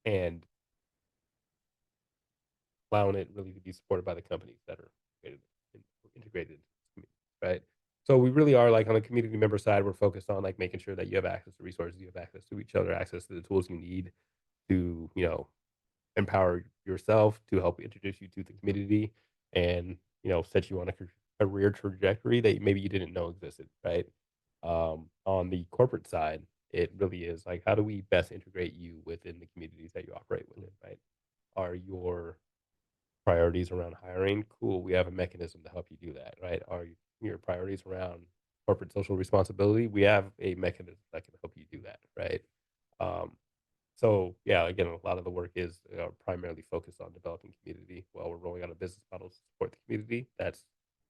and allowing it really to be supported by the companies that are integrated into this community, right? So we really are like on the community member side, we're focused on like making sure that you have access to resources, you have access to each other, access to the tools you need to, empower yourself to help introduce you to the community and, set you on a career trajectory that maybe you didn't know existed, right? On the corporate side, it really is like, how do we best integrate you within the communities that you operate within, right? Are your priorities around hiring? Cool, we have a mechanism to help you do that, right? Are your priorities around corporate social responsibility? We have a mechanism that can help you do that, right? Um, so yeah, again, a lot of the work is primarily focused on developing community while we're rolling out a business model to support the community. That's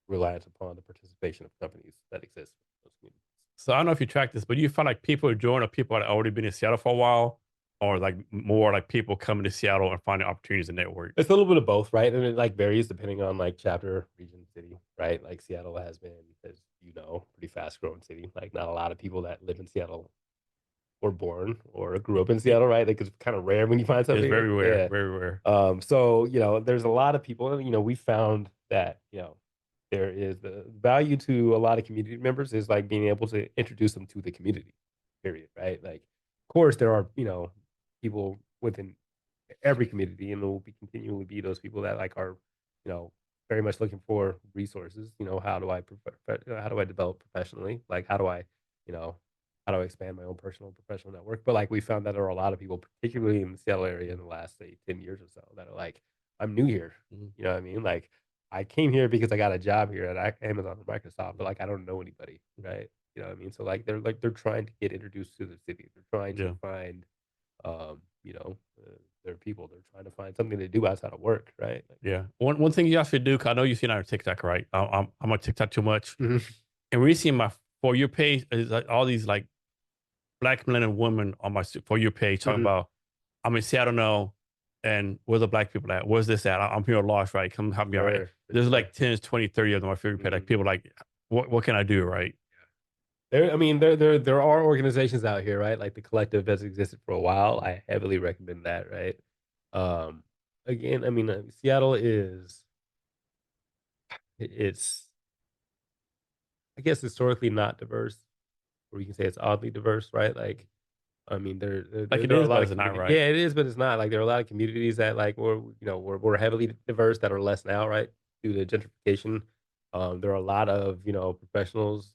reliant upon the participation of companies that exist in those communities. So I don't know if you track this, but do you find like people are joining or people that already been in Seattle for a while, or like more like people coming to Seattle and finding opportunities to network? It's a little bit of both, right? And it like varies depending on like chapter, region, city, right? Like Seattle has been, as you know, pretty fast growing city. Like not a lot of people that live in Seattle were born or grew up in It, Seattle, right? Like it's kind of rare when you find it's something here. very rare, Yeah. very rare. So there's a lot of people, and we found that, there is the value to a lot of community members is like being able to introduce them to the community, period, right? Like, of course, there are, people within every community, and there will be continually be those people that like are, you know, very much looking for resources. How do I develop professionally? Like, you know, how do I expand my own personal professional network? But like, we found that there are a lot of people, particularly in the Seattle area, in the last say 10 years or so, that are like, I'm new here. Mhm. You know what I mean? Like, I came here because I got a job here at Amazon or Microsoft, but like, I don't know anybody, right? You know what I mean? So like they're trying to get introduced to the city. They're trying to Yeah, find um, you know, they're people. They're trying to find something to do outside of work, right? Like, yeah. One thing you have to do, 'cause I know you see it on TikTok, right? I'm on TikTok too much, mhm, and recently my for your page is like all these like black men and women on my for your page talking mhm, about I'm in Seattle now, and where the black people at? Where's this at? I'm here lost, right? Come help me out, right? for There's sure. like 10, 20, 30 of them on my favorite page. Like Mhm. people like, what can I do, right? I mean, there are organizations out here, right? Like the collective has existed for a while. I heavily recommend that, right? Um, Again, I mean, Seattle is it's I guess historically not diverse, or you can say it's oddly diverse, right? Like, I mean, Like it there are a is, lot but of it's not communities. right. Yeah, it is, but it's not. Like there are a lot of communities that like were heavily diverse that are less now, right? Due to gentrification. There are a lot of professionals,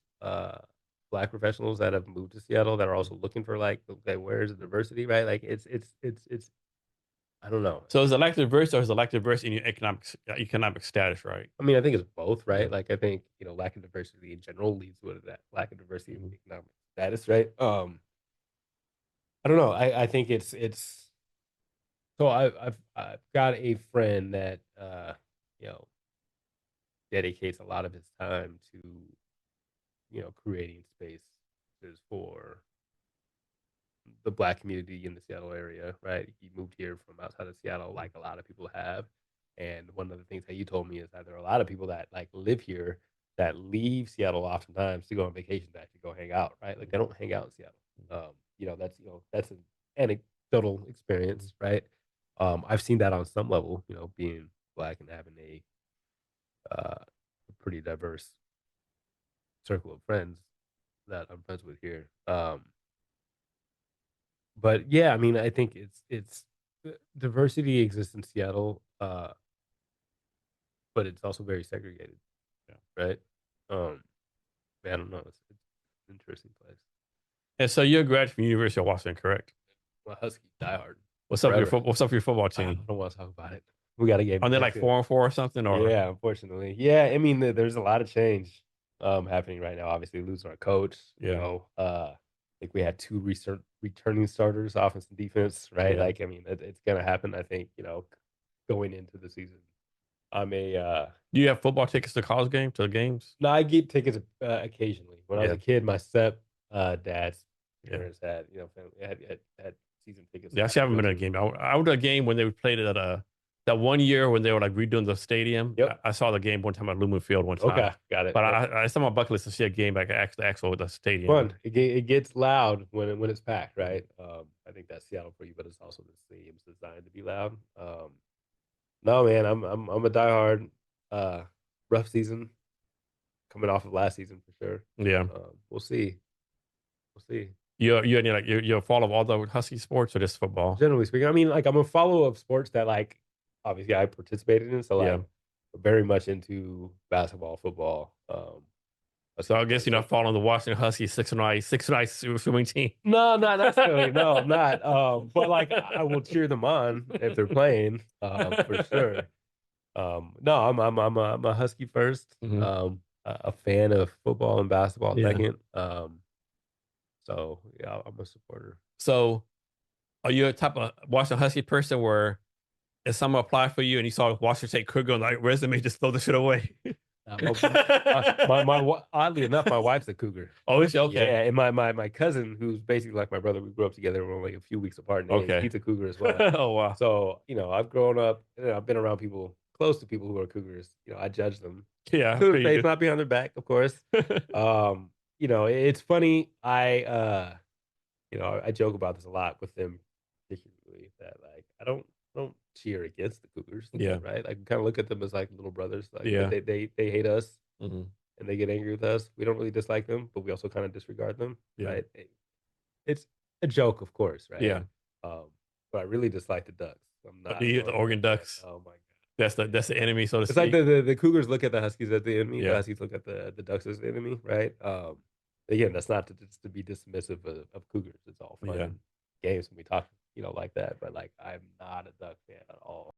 black professionals that have moved to Seattle that are also looking for like that where's the diversity, right? Like it's I don't know. So is elective verse or is elective verse in your economic status, right? I mean, I think it's both, Yeah. right? Like I think lack of diversity in general leads to that lack of diversity in Mhm. economic status, right? I don't know. I think it's so I've got a friend that you know dedicates a lot of his time to creating spaces for the black community in the Seattle area, right? He moved here from outside of Seattle, like a lot of people have. And one of the things that you told me is that there are a lot of people that like live here that leave Seattle oftentimes to go on vacation to actually go hang out, right? Like they don't hang out in Seattle. That's an anecdotal Mhm. experience, right? I've seen that on some level, being black and having a pretty diverse circle of friends that I'm friends with here. But yeah, I mean, I think it's diversity exists in Seattle, but it's also very segregated, Yeah. right? Um, Man, I don't know. It's an interesting place. And so you're a graduate from University of Washington, correct? Well, Husky diehard What's up with your forever. what's up with your football I team? don't want to talk about it. We got a game Are they today like too. 4-4 or something? Or Yeah, unfortunately. Yeah, I mean, there's a lot of change happening right now. Obviously, losing our coach. yeah, I think we had two returning starters, offense and defense. Right? yeah. Like, I mean, it's gonna happen. I think going into the season. I'm a Do you have football tickets to college to the games? no, I get tickets occasionally. When I was Yeah, a kid, my step dad's yeah. parents had family had season tickets, so Yeah, I I would haven't go been to a to. game. I went to a game when they played it at that one year when they were like redoing the stadium. Yep. I saw the game one time at Lumen Field one time. Okay, got it. But Yep. I it's on my bucket list to see a game like actual with the stadium. Fun. It gets loud when it's packed, Mhm. right? I think that's Seattle for you, but it's also the stadium's designed to be loud. No, man, I'm a diehard. Rough season coming off of last season for sure. Yeah. We'll see. We'll see. You're any like you're a fan of all the Husky sports or just football? Generally speaking, I mean, like I'm a follower of sports that like obviously I participated in, so Yeah. like very much into basketball, football. So I guess you're not following the Washington Huskies 6 and I swimming team. No, not necessarily. No, I'm not. But like I will cheer them on if they're playing, for sure. No, I'm a Husky first. Mhm. A fan of football and basketball Yeah. second. So yeah, I'm a supporter. So are you a type of Washington Husky person where if someone applied for you and you saw Washington State Cougar on like resume, just throw the shit away? Oddly enough, my wife's a Cougar. Oh, is she? Okay. Yeah, and my cousin, who's basically like my brother, we grew up together. We're only a few weeks apart in age. Okay. He's a Cougar as well. Oh wow. So I've grown up. I've been around people close to people who are Cougars. I judge them Yeah. to their pretty face, good. not behind their back, of course. It's funny. I joke about this a lot with them, particularly that like I don't cheer against the Cougars. Yeah. Right. Like we kind of look at them as like little brothers. Like Yeah. they hate us Mhm. and they get angry with us. We don't really dislike them, but we also kind of disregard them. Yeah. Right. It's a joke, of course. Right. Yeah. But I really dislike the Ducks. I'm not. The Oregon Ducks. Oh my god. That's the enemy, so to It's speak. like the Cougars look at the Huskies as the enemy. Yeah. The Huskies look at the Ducks as the enemy, right? Again, that's not to be dismissive of Cougars. It's all fun Yeah. and games when we talk, like that. But like, I'm not a Duck fan at all.